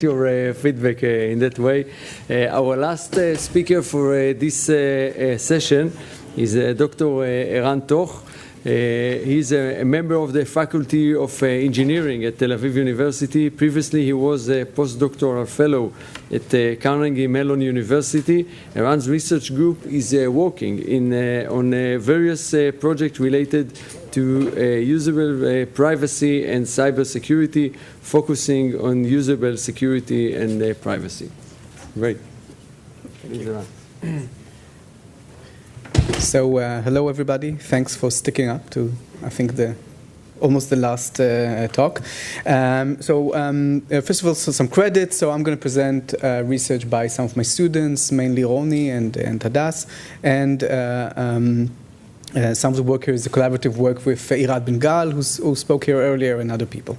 your feedback in that way. Our last speaker for this session is Dr. Eran Toch. He's a member of the Faculty of Engineering at Tel Aviv University. Previously, he was a postdoctoral fellow at Carnegie Mellon University. Eran's research group is working on various projects related to usable privacy and cybersecurity, focusing on usable security and privacy. Great. So, hello everybody. Thanks for sticking up to, I think, almost the last talk. First of all, some credit. So I'm going to present research by some of my students, mainly Roni and Hadas, and some of the work here is a collaborative work with Eran Ben-Gal, who spoke here earlier, and other people.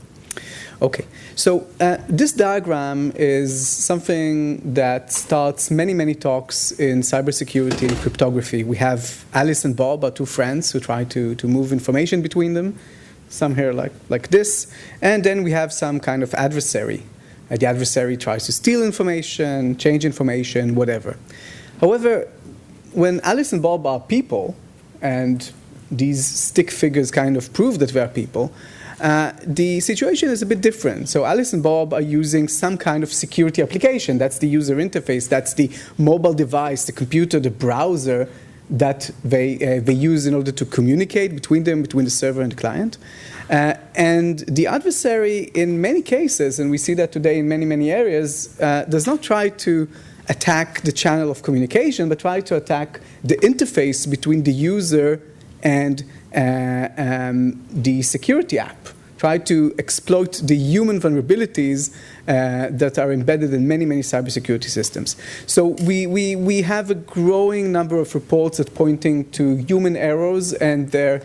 Okay, so this diagram is something that starts many talks in cybersecurity and cryptography. We have Alice and Bob, our two friends, who try to move information between them. Some here like this. And then we have some kind of adversary. The adversary tries to steal information, change information, whatever. However, when Alice and Bob are people, and these stick figures kind of prove that they are people, the situation is a bit different. So Alice and Bob are using some kind of security application. That's the user interface. That's the mobile device, the computer, the browser that they use in order to communicate between the server and the client. And the adversary, in many cases, and we see that today in many areas, does not try to attack the channel of communication, but try to attack the interface between the user and the security app. Try to exploit the human vulnerabilities that are embedded in many cybersecurity systems. So we have a growing number of reports that pointing to human errors and their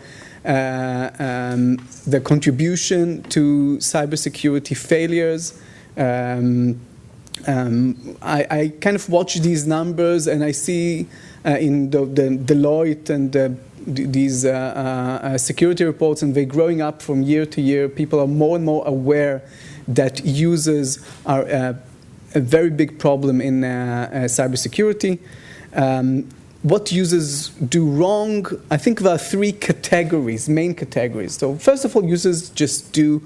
contribution to cybersecurity failures. I kind of watch these numbers, and I see in the Deloitte and these security reports, and they're growing up from year to year. People are more and more aware that users are a very big problem in cybersecurity. What users do wrong? I think there are three main categories. So first of all, users just do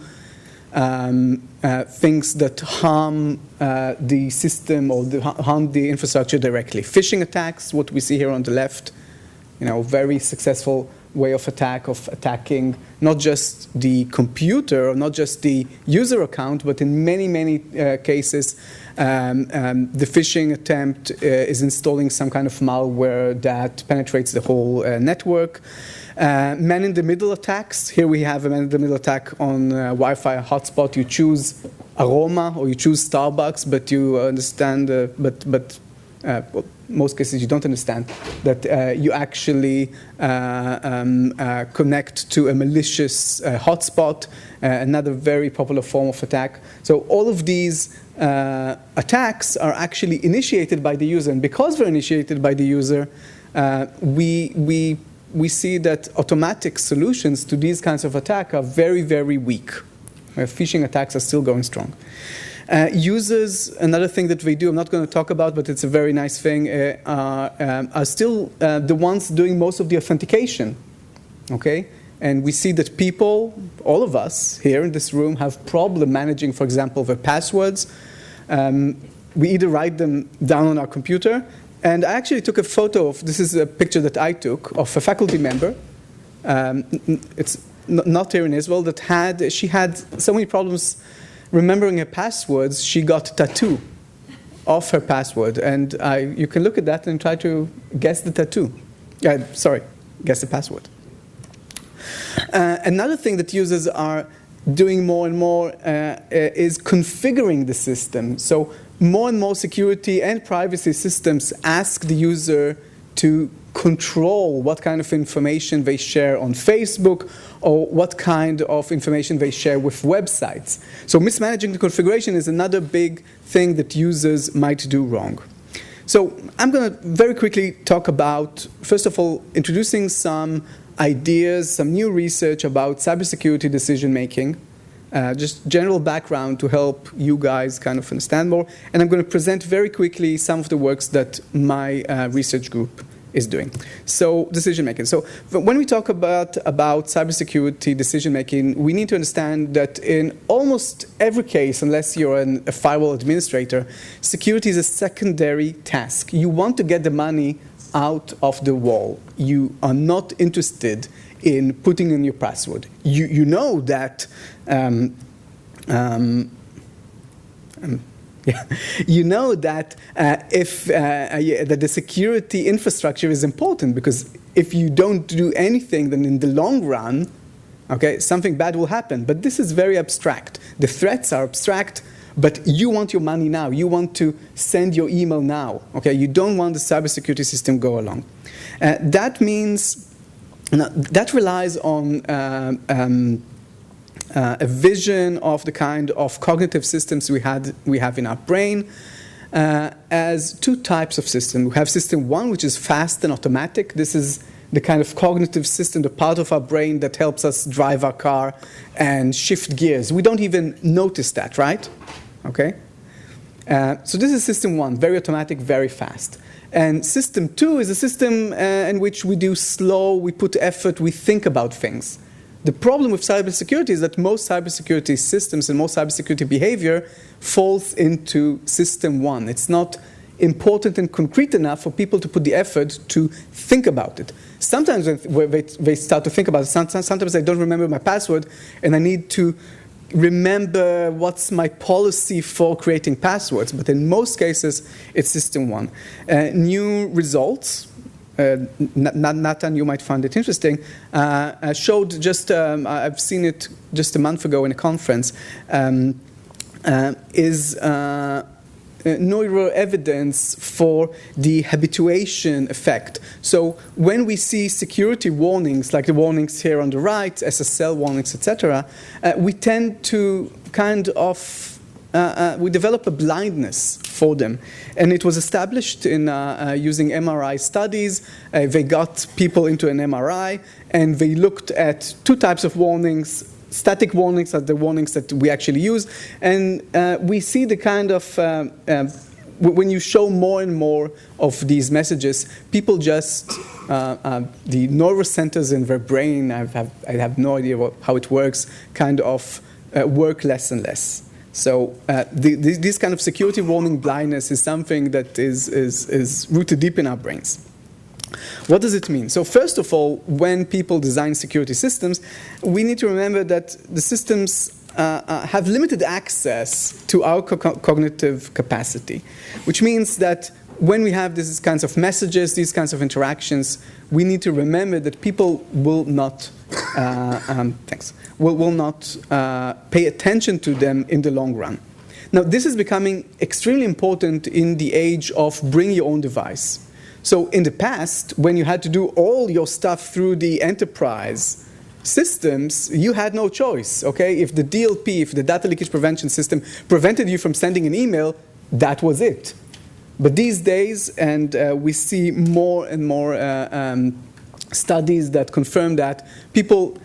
things that harm the system or harm the infrastructure directly. Phishing attacks, what we see here on the left, very successful way of attacking not just the computer or not just the user account, but in many cases, the phishing attempt is installing some kind of malware that penetrates the whole network. Man-in-the-middle attacks. Here we have a man-in-the-middle attack on Wi-Fi hotspot. You choose Aroma or you choose Starbucks, but you understand, but most cases you don't understand that you actually connect to a malicious hotspot, another very popular form of attack. So all of these attacks are actually initiated by the user, and because they're initiated by the user, we see that automatic solutions to these kinds of attacks are very weak. Phishing attacks are still going strong. Users, another thing that they do, I'm not going to talk about, but it's a very nice thing, are still the ones doing most of the authentication. Okay? And we see that people, all of us here in this room, have problem managing, for example, their passwords. We either write them down on our computer, and I actually took a photo this is a picture that I took of a faculty member. It's not here in Israel, she had so many problems remembering her passwords, she got a tattoo of her password. And you can look at that and try to guess the tattoo. Guess the password. Another thing that users are doing more and more is configuring the system. So more and more security and privacy systems ask the user to control what kind of information they share on Facebook or what kind of information they share with websites. So mismanaging the configuration is another big thing that users might do wrong. So I'm going to very quickly talk about, first of all, introducing some ideas, some new research about cybersecurity decision making, just general background to help you guys kind of understand more. And I'm going to present very quickly some of the works that my research group is doing. So decision making. So when we talk about cybersecurity decision making, we need to understand that in almost every case, unless you're a firewall administrator, security is a secondary task. You want to get the money out of the wall. You are not interested in putting in your password. You know that you know that that the security infrastructure is important, because if you don't do anything, then in the long run, okay, something bad will happen. But this is very abstract. The threats are abstract, but you want your money now. You want to send your email now. Okay, you don't want the cybersecurity system go along. That means that relies on a vision of the kind of cognitive systems we have in our brain as two types of system. We have system one, which is fast and automatic. This is the kind of cognitive system, the part of our brain that helps us drive our car and shift gears. We don't even notice that, right? Okay? So this is system one, very automatic, very fast. And system two is a system in which we do slow, we put effort, we think about things. The problem with cybersecurity is that most cybersecurity systems and most cybersecurity behavior falls into system one. It's not important and concrete enough for people to put the effort to think about it. Sometimes when they start to think about it, sometimes I don't remember my password and I need to remember what's my policy for creating passwords. But in most cases, it's system one. New results, Nathan, you might find it interesting, showed just, I've seen it just a month ago in a conference, is neuroevidence for the habituation effect. So when we see security warnings, like the warnings here on the right, SSL warnings, etc., we tend to kind of we develop a blindness for them. And it was established in using MRI studies. They got people into an MRI, and they looked at two types of warnings. Static warnings are the warnings that we actually use. And we see the kind of, when you show more and more of these messages, people just, the neurocenters in their brain, I have no idea how it works, kind of work less and less. So this kind of security warning blindness is something that is rooted deep in our brains. What does it mean? So first of all, when people design security systems, we need to remember that the systems have limited access to our cognitive capacity, which means that when we have these kinds of messages, these kinds of interactions, we need to remember that people will not will not pay attention to them in the long run. Now, this is becoming extremely important in the age of bring your own device. So in the past, when you had to do all your stuff through the enterprise systems, you had no choice, okay? If the DLP, if the data leakage prevention system prevented you from sending an email, that was it. But these days, and we see more and more studies that confirm that, people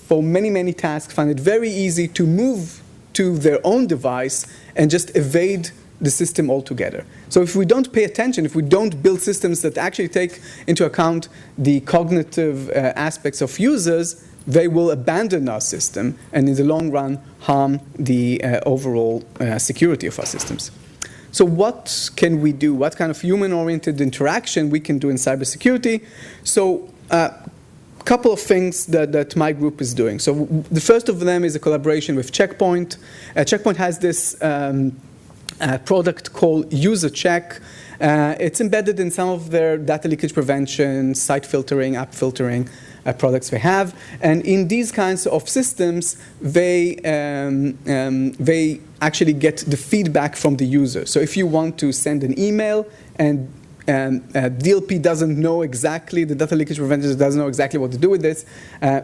for many, many tasks find it very easy to move to their own device and just evade the system altogether. So if we don't pay attention, if we don't build systems that actually take into account the cognitive aspects of users, they will abandon our system and in the long run harm the overall security of our systems. So what can we do? What kind of human-oriented interaction we can do in cybersecurity? So a couple of things that my group is doing. So the first of them is a collaboration with Checkpoint. Checkpoint has this product called UserCheck. It's embedded in some of their data leakage prevention, site filtering, app filtering products they have. And in these kinds of systems, they actually get the feedback from the user. So if you want to send an email and DLP doesn't know exactly, the data leakage preventer doesn't know exactly what to do with this,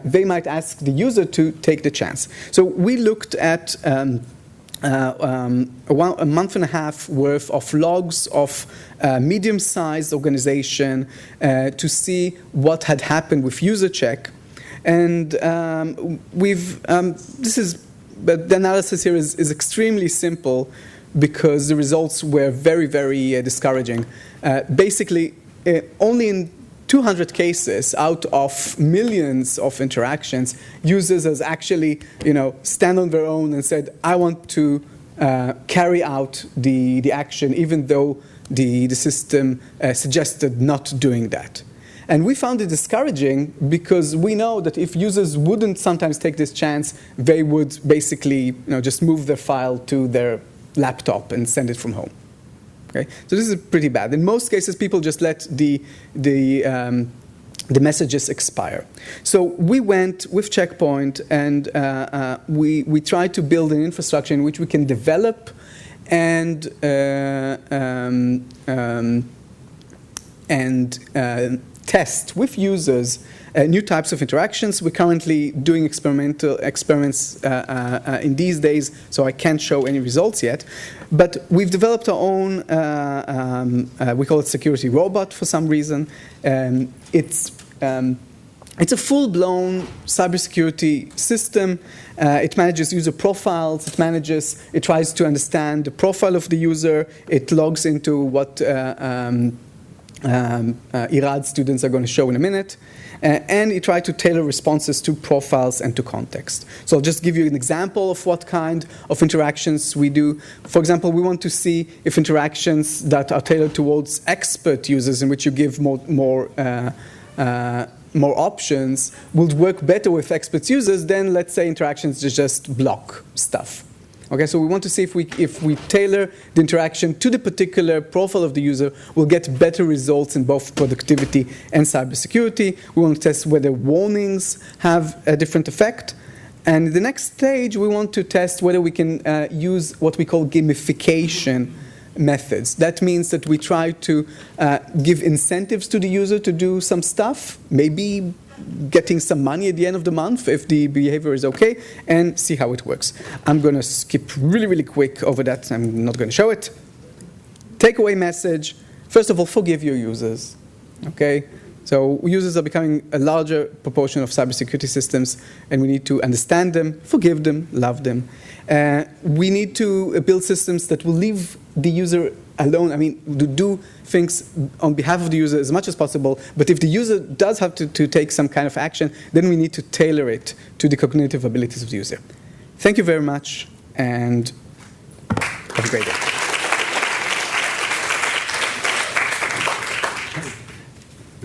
they might ask the user to take the chance. So we looked at a month and a half worth of logs of medium-sized organization to see what had happened with UserCheck. And this is the analysis here is extremely simple because the results were very, very discouraging. Basically, only in 200 cases out of millions of interactions, users has actually, stand on their own and said, I want to carry out the action, even though the system suggested not doing that. And we found it discouraging because we know that if users wouldn't sometimes take this chance, they would basically just move their file to their laptop and send it from home. Okay? So this is pretty bad. In most cases, people just let the messages expire. So we went with Checkpoint and we tried to build an infrastructure in which we can develop and test with users new types of interactions. We're currently doing experiments in these days, so I can't show any results yet. But we've developed our own, we call it security robot for some reason. It's a full-blown cybersecurity system. It manages user profiles. It tries to understand the profile of the user. It logs into what Irad students are going to show in a minute. And it tries to tailor responses to profiles and to context. So I'll just give you an example of what kind of interactions we do. For example, we want to see if interactions that are tailored towards expert users, in which you give more options, will work better with expert users than, let's say, interactions that just block stuff. Okay, so we want to see if we tailor the interaction to the particular profile of the user, we'll get better results in both productivity and cybersecurity. We want to test whether warnings have a different effect. And in the next stage, we want to test whether we can use what we call gamification methods. That means that we try to give incentives to the user to do some stuff, maybe getting some money at the end of the month if the behavior is okay, and see how it works. I'm going to skip really, really quick over that. I'm not going to show it. Takeaway message. First of all, forgive your users. Okay? So users are becoming a larger proportion of cybersecurity systems, and we need to understand them, forgive them, love them. We need to build systems that will leave the user alone. I mean, to do things on behalf of the user as much as possible. But if the user does have to take some kind of action, then we need to tailor it to the cognitive abilities of the user. Thank you very much, and have a great day.